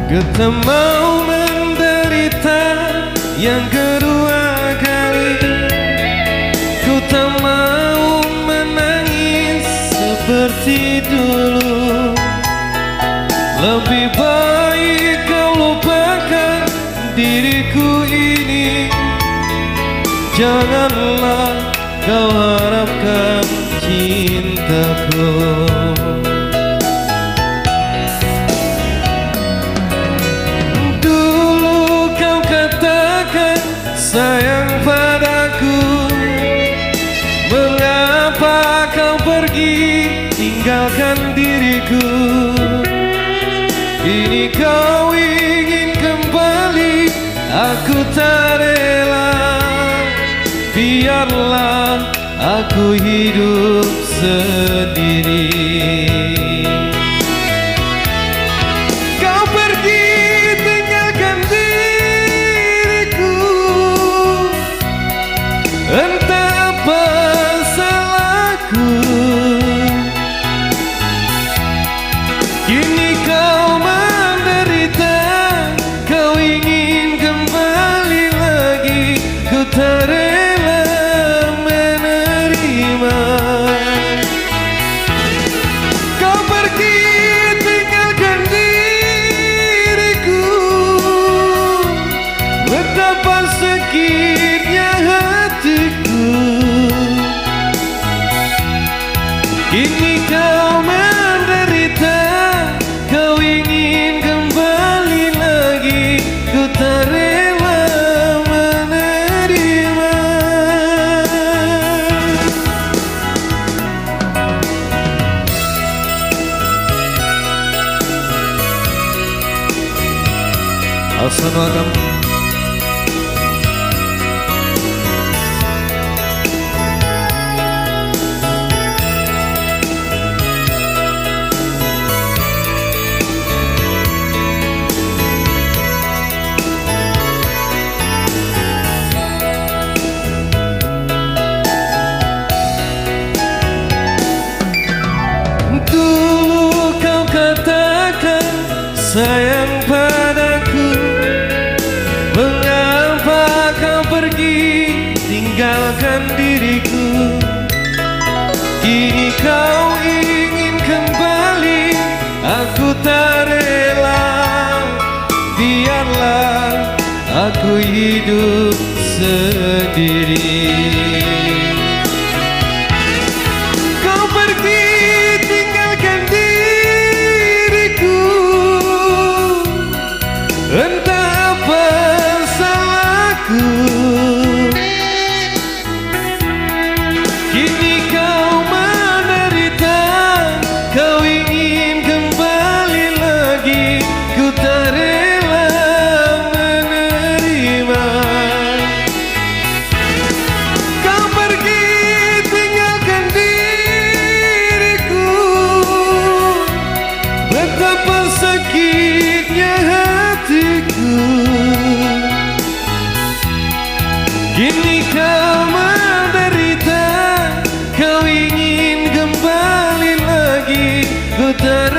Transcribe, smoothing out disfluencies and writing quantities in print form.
Ku tak mau menderita yang kedua kali. Ku tak mau menangis seperti dulu. Lebih baik kau lupakan diriku ini. Janganlah kau harapkan cintaku. Dulu kau katakan sayang padaku. Mengapa kau pergi tinggalkan diriku? Kini kau ingin kembali, aku tak rela. Biarlah aku hidup sendiri. Kau pergi tinggalkan diriku. Entah apa salahku. Kini kau menderita, kau ingin kembali lagi. Ku tak rela menerima. Kau pergi tinggalkan diriku. Betapa sakitnya hatiku. Kini kau menderita, kau ingin kembali lagi. Ku tak rela menerima. Assalamualaikum. Dulu kau katakan sayang padaku. Mengapa kau pergi tinggalkan diriku? Kini kau ingin kembali, aku tak rela. Biarlah aku hidup sendiri. Kau pergi tinggalkan diriku. Entah apa salahku. Kini kau menderita, kau ingin kembali lagi. Ku tak rela menerima. Kau pergi tinggalkan diriku. Betapa sakitnya hatiku. Kini kau menderita, kau ingin kembali lagi. Ku tak